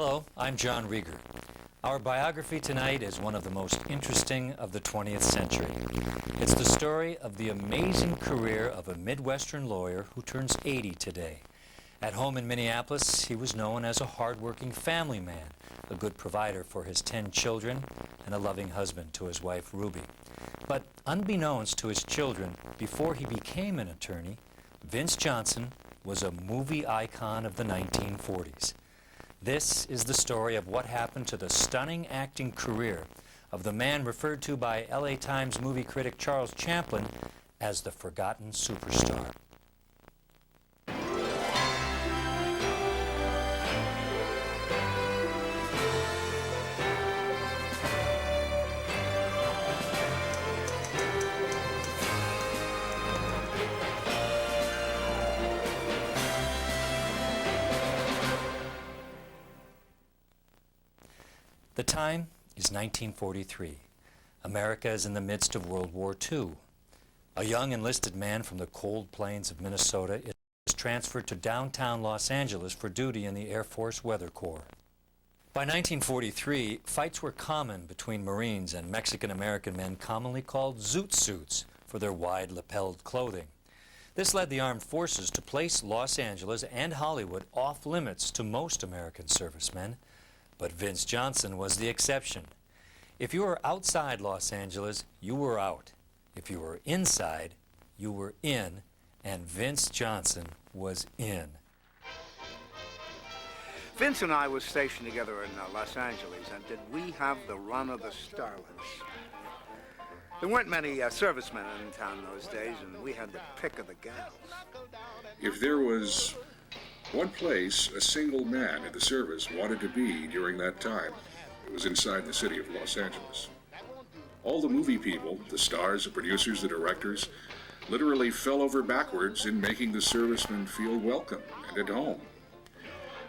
Hello, I'm John Reger. Our biography tonight is one of the most interesting of the 20th century. It's the story of the amazing career of a Midwestern lawyer who turns 80 today. At home in Minneapolis, he was known as a hard-working family man, a good provider for his 10 children, and a loving husband to his wife, Ruby. But unbeknownst to his children, before he became an attorney, Vince Johnson was a movie icon of the 1940s. This is the story of what happened to the stunning acting career of the man referred to by LA Times movie critic Charles Champlin as the forgotten superstar. The time is 1943. America is in the midst of World War II. A young enlisted man from the cold plains of Minnesota is transferred to downtown Los Angeles for duty in the Air Force Weather Corps. By 1943, fights were common between Marines and Mexican-American men commonly called zoot suits for their wide lapelled clothing. This led the armed forces to place Los Angeles and Hollywood off limits to most American servicemen. But Vince Johnson was the exception. If you were outside Los Angeles, you were out. If you were inside, you were in, and Vince Johnson was in. Vince and I were stationed together in Los Angeles, and did we have the run of the starlets. There weren't many servicemen in town those days, and we had the pick of the gals. If there was one place a single man in the service wanted to be during that time, it was inside the city of Los Angeles. All the movie people, the stars, the producers, the directors, literally fell over backwards in making the servicemen feel welcome and at home.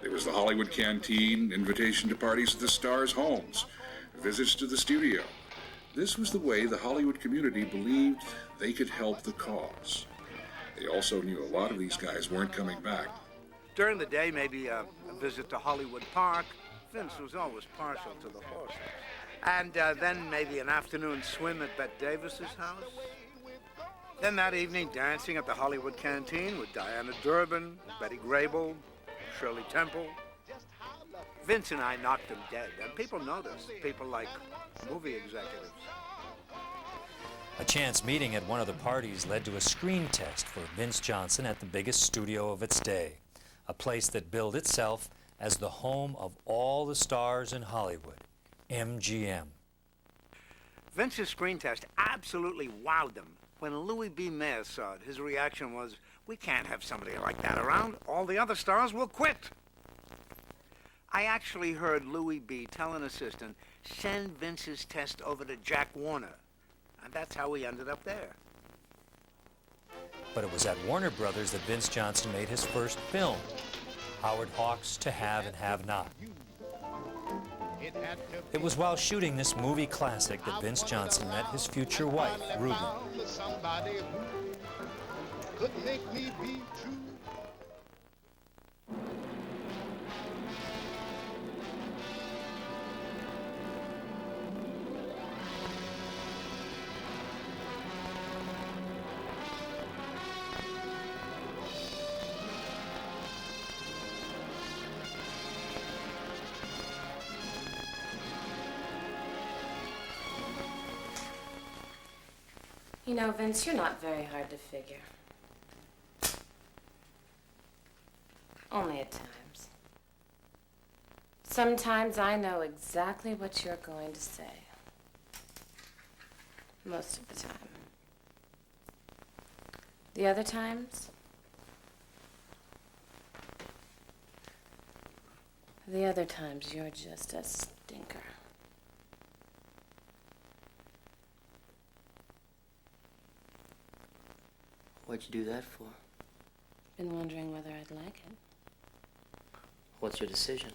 There was the Hollywood canteen, invitation to parties at the stars' homes, visits to the studio. This was the way the Hollywood community believed they could help the cause. They also knew a lot of these guys weren't coming back. During the day, maybe a visit to Hollywood Park. Vince was always partial to the horses. And then maybe an afternoon swim at Bette Davis's house. Then that evening, dancing at the Hollywood Canteen with Diana Durbin, Betty Grable, Shirley Temple. Vince and I knocked them dead, and people noticed, people like movie executives. A chance meeting at one of the parties led to a screen test for Vince Johnson at the biggest studio of its day, a place that billed itself as the home of all the stars in Hollywood, MGM. Vince's screen test absolutely wowed them. When Louis B. Mayer saw it, his reaction was, "We can't have somebody like that around. All the other stars will quit." I actually heard Louis B. tell an assistant, "Send Vince's test over to Jack Warner." And that's how we ended up there. But it was at Warner Brothers that Vince Johnson made his first film, Howard Hawks' To Have and Have Not. It was while shooting this movie classic that Vince Johnson met his future wife, Ruby. You know, Vince, you're not very hard to figure. Only at times. Sometimes I know exactly what you're going to say. Most of the time. The other times? The other times you're just a stinker. What'd you do that for? Been wondering whether I'd like it. What's your decision?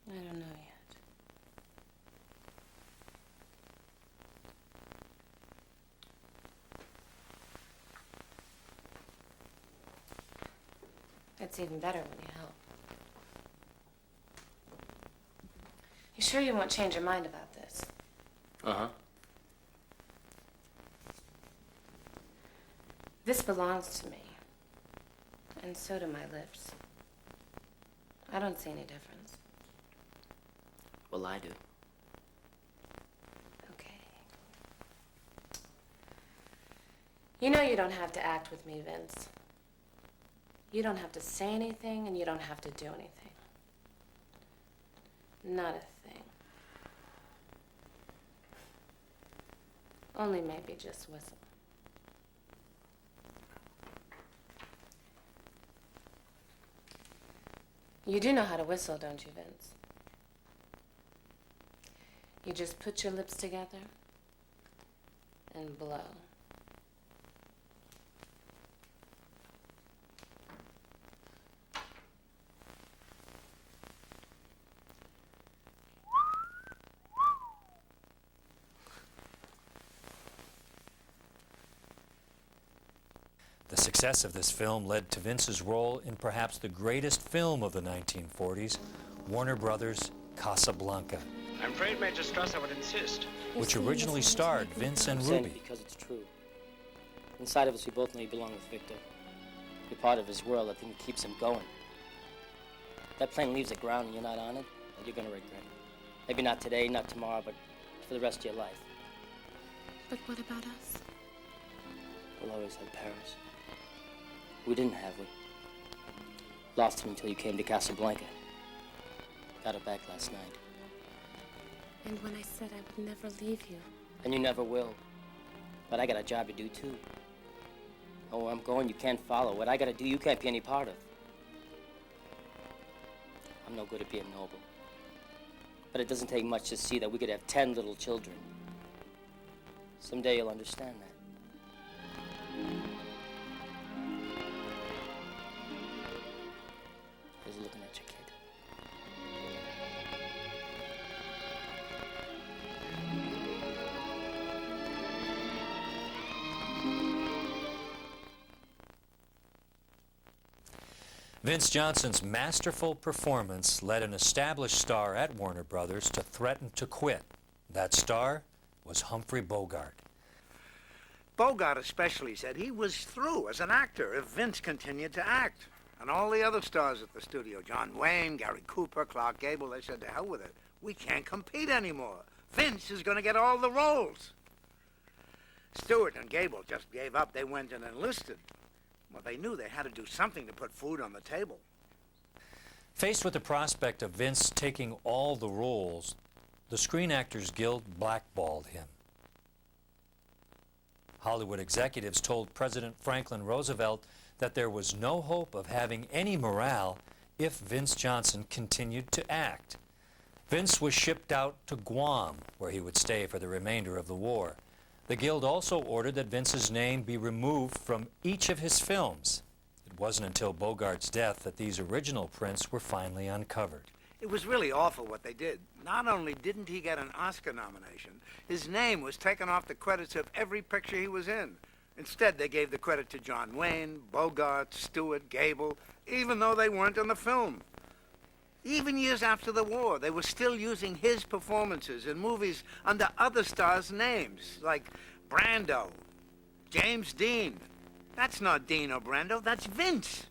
I don't know yet. It's even better when you help. You sure you won't change your mind about this? Uh-huh. This belongs to me. And so do my lips. I don't see any difference. Well, I do. Okay. You know you don't have to act with me, Vince. You don't have to say anything, and you don't have to do anything. Not a thing. Only maybe just whistle. You do know how to whistle, don't you, Vince? You just put your lips together and blow. The success of this film led to Vince's role in perhaps the greatest film of the 1940s, Warner Brothers' Casablanca, I'm afraid, Major Strasser would insist. which originally starred Vince and I'm saying Ruby. it because it's true. Inside of us, we both know you belong with Victor. You're part of his world. I think it keeps him going. If that plane leaves the ground and you're not on it, you're gonna regret it. Maybe not today, not tomorrow, but for the rest of your life. But what about us? We'll always have Paris. We didn't have we? Lost him until you came to Casablanca. Got her back last night. And when I said I would never leave you. And you never will. But I got a job to do, too. Oh, where I'm going, you can't follow. What I gotta do, you can't be any part of. I'm no good at being noble. But it doesn't take much to see that we could have 10 little children. Someday you'll understand that. He's looking at your kid. Vince Johnson's masterful performance led an established star at Warner Brothers to threaten to quit. That star was Humphrey Bogart. Bogart especially said he was through as an actor if Vince continued to act. And all the other stars at the studio, John Wayne, Gary Cooper, Clark Gable, they said, to hell with it. We can't compete anymore. Vince is going to get all the roles. Stewart and Gable just gave up. They went and enlisted. Well, they knew they had to do something to put food on the table. Faced with the prospect of Vince taking all the roles, the Screen Actors Guild blackballed him. Hollywood executives told President Franklin Roosevelt that there was no hope of having any morale if Vince Johnson continued to act. Vince was shipped out to Guam, where he would stay for the remainder of the war. The Guild also ordered that Vince's name be removed from each of his films. It wasn't until Bogart's death that these original prints were finally uncovered. It was really awful what they did. Not only didn't he get an Oscar nomination, his name was taken off the credits of every picture he was in. Instead, they gave the credit to John Wayne, Bogart, Stewart, Gable, even though they weren't in the film. Even years after the war, they were still using his performances in movies under other stars' names, like Brando, James Dean. That's not Dean or Brando, that's Vince.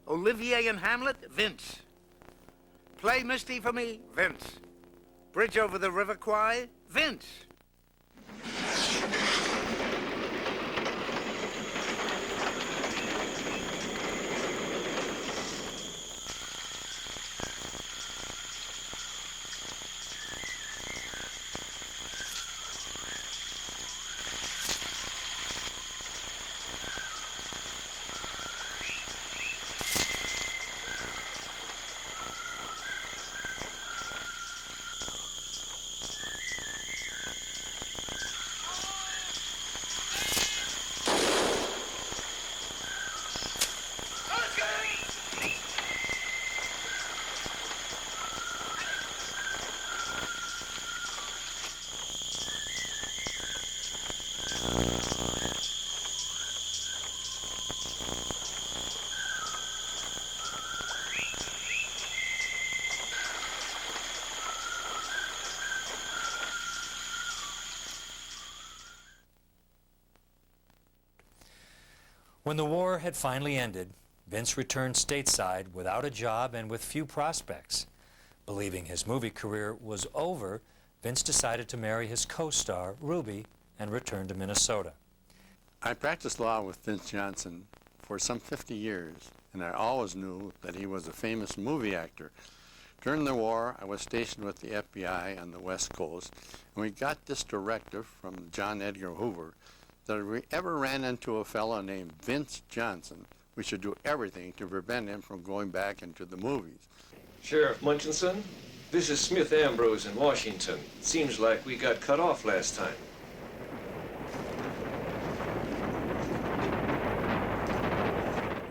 Olivier in Hamlet, Vince. Play Misty for me, Vince. Bridge over the River Kwai, Vince. When the war had finally ended, Vince returned stateside without a job and with few prospects. Believing his movie career was over, Vince decided to marry his co-star, Ruby, and return to Minnesota. I practiced law with Vince Johnson for some 50 years, and I always knew that he was a famous movie actor. During the war, I was stationed with the FBI on the West Coast, and we got this directive from John Edgar Hoover that if we ever ran into a fellow named Vince Johnson, we should do everything to prevent him from going back into the movies. Sheriff Munchinson, this is Smith Ambrose in Washington. Seems like we got cut off last time.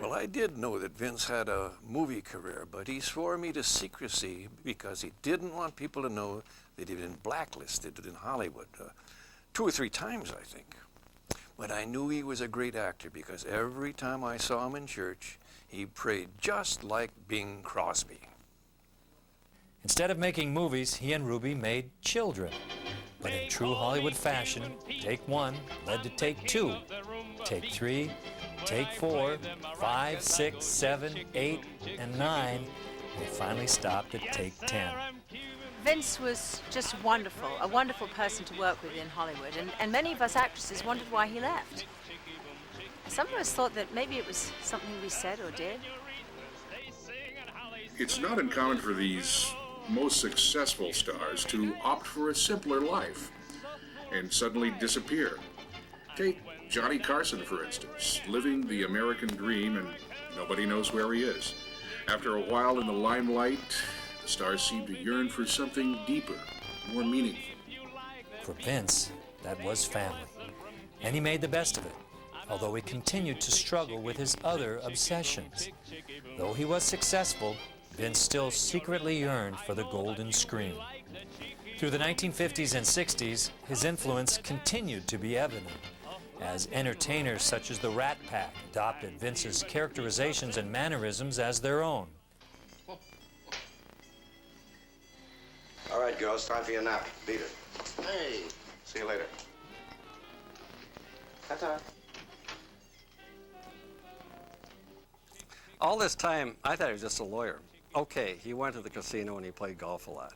Well, I did know that Vince had a movie career, but he swore me to secrecy because he didn't want people to know that he'd been blacklisted in Hollywood 2 or 3 times, I think. But I knew he was a great actor because every time I saw him in church, he prayed just like Bing Crosby. Instead of making movies, he and Ruby made children. But in true Hollywood fashion, take 1 led to take 2, take 3, take 4, 5, 6, 7, 8, and 9. They finally stopped at take 10. Vince was just wonderful, a wonderful person to work with in Hollywood, and many of us actresses wondered why he left. Some of us thought that maybe it was something we said or did. It's not uncommon for these most successful stars to opt for a simpler life and suddenly disappear. Take Johnny Carson, for instance, living the American dream and nobody knows where he is. After a while in the limelight, the stars seem to yearn for something deeper, more meaningful. For Vince, that was family, and he made the best of it, although he continued to struggle with his other obsessions. Though he was successful, Vince still secretly yearned for the golden screen. Through the 1950s and 60s, his influence continued to be evident, as entertainers such as the Rat Pack adopted Vince's characterizations and mannerisms as their own. All right, girls, time for your nap. Beat it. Hey. See you later. Ta-ta. All this time, I thought he was just a lawyer. Okay, he went to the casino and he played golf a lot.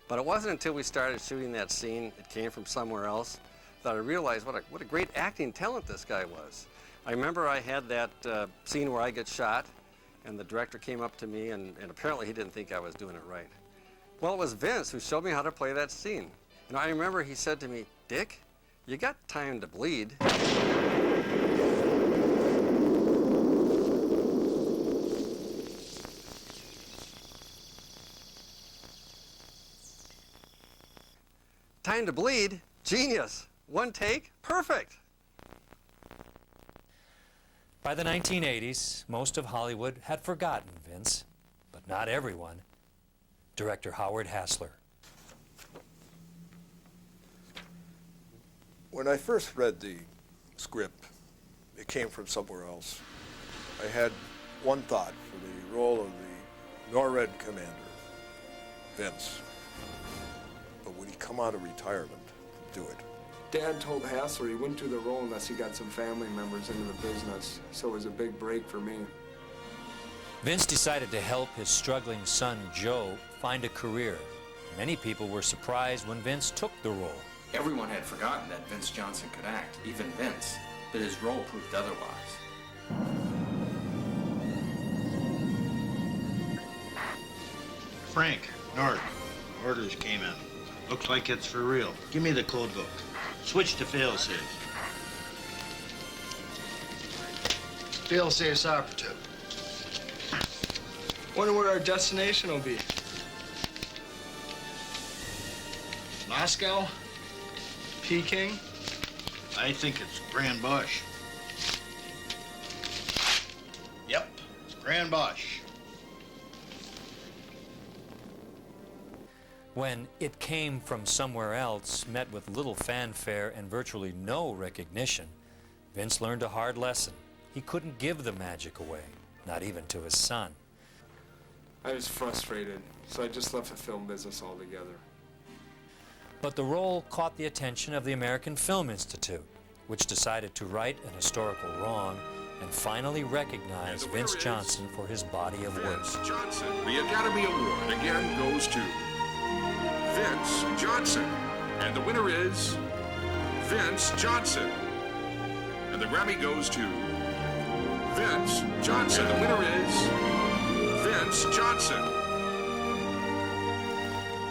But it wasn't until we started shooting that scene, it came from somewhere else, that I realized what a great acting talent this guy was. I remember I had that scene where I get shot, and the director came up to me, and apparently he didn't think I was doing it right. Well, it was Vince who showed me how to play that scene. And I remember he said to me, "Dick, you got time to bleed." Time to bleed? Genius. 1 take? Perfect. By the 1980s, most of Hollywood had forgotten Vince, but not everyone. Director Howard Hassler. When I first read the script, it came from somewhere else. I had one thought for the role of the NORAD commander, Vince. But would he come out of retirement to do it? Dad told Hassler he wouldn't do the role unless he got some family members into the business, so it was a big break for me. Vince decided to help his struggling son, Joe, find a career. Many people were surprised when Vince took the role. Everyone had forgotten that Vince Johnson could act, even Vince, but his role proved otherwise. Frank, North, orders came in. Looks like it's for real. Give me the code book. Switch to failsafe. Failsafe's operative. Wonder where our destination will be. Moscow? Peking? I think it's Grand Bosch. Yep, it's Grand Bosch. When It Came From Somewhere Else met with little fanfare and virtually no recognition, Vince learned a hard lesson. He couldn't give the magic away, not even to his son. I was frustrated, so I just left the film business altogether. But the role caught the attention of the American Film Institute, which decided to right an historical wrong and finally recognize Vince Johnson for his body of work. Vince Johnson. The Academy Award again goes to Vince Johnson. And the winner is Vince Johnson. And the Grammy goes to Vince Johnson. The winner is Vince Johnson.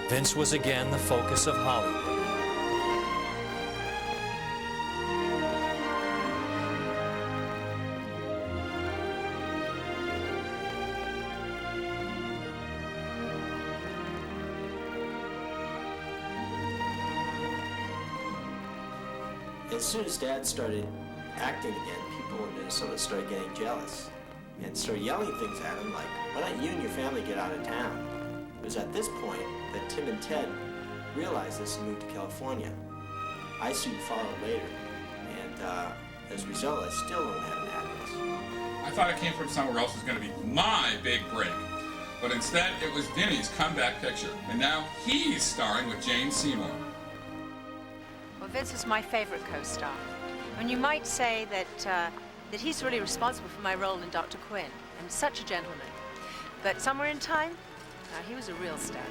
Vince was again the focus of Hollywood. As soon as Dad started acting again, people in Minnesota started getting jealous and started yelling things at him like, why don't you and your family get out of town? It was at this point that Tim and Ted realized this and moved to California. I soon followed later, and as a result, I still don't have an address. I thought it came from somewhere else was going to be my big break. But instead, it was Vinny's comeback picture. And now he's starring with Jane Seymour. Well, Vince is my favorite co-star. And you might say that he's really responsible for my role in Dr. Quinn, and such a gentleman. But somewhere in time, he was a real star.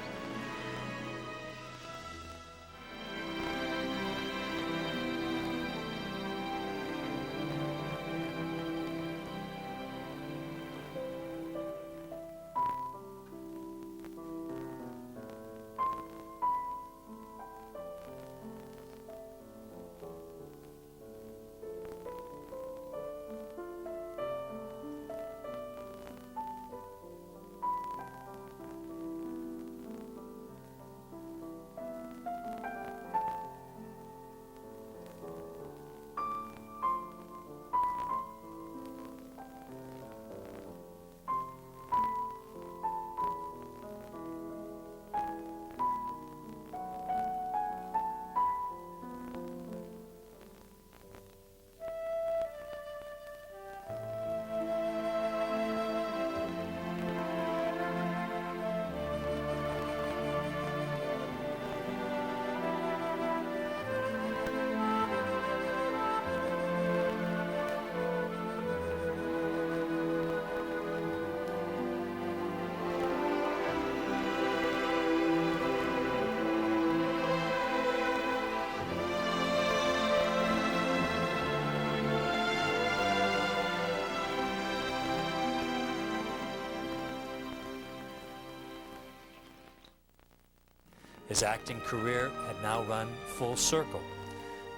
His acting career had now run full circle.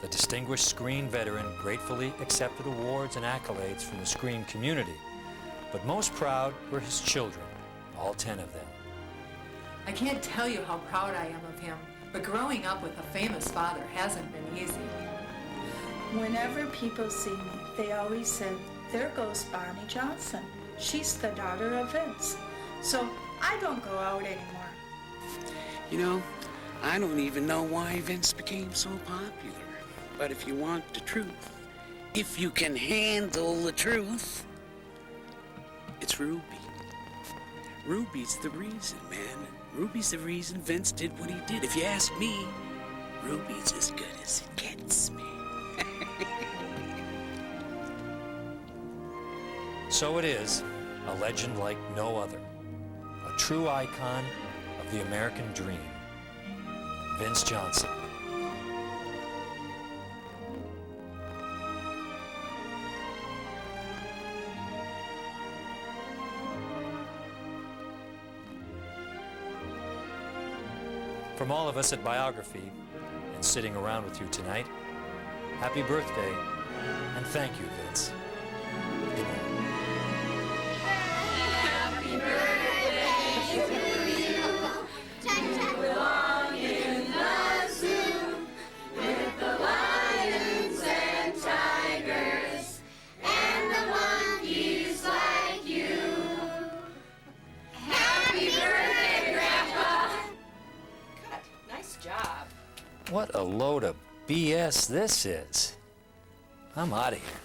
The distinguished screen veteran gratefully accepted awards and accolades from the screen community, but most proud were his children, all 10 of them. I can't tell you how proud I am of him, but growing up with a famous father hasn't been easy. Whenever people see me, they always said, there goes Bonnie Johnson. She's the daughter of Vince. So I don't go out anymore. You know, I don't even know why Vince became so popular. But if you want the truth, if you can handle the truth, it's Ruby. Ruby's the reason, man. Ruby's the reason Vince did what he did. If you ask me, Ruby's as good as it gets, man. So it is, a legend like no other, a true icon of the American dream, Vince Johnson. From all of us at Biography, and sitting around with you tonight, happy birthday, and thank you, Vince. Good night. Happy birthday to you. You belong in the zoo with the lions and tigers and the monkeys like you. Happy birthday, Grandpa. Nice job. What a load of BS this is. I'm out of here.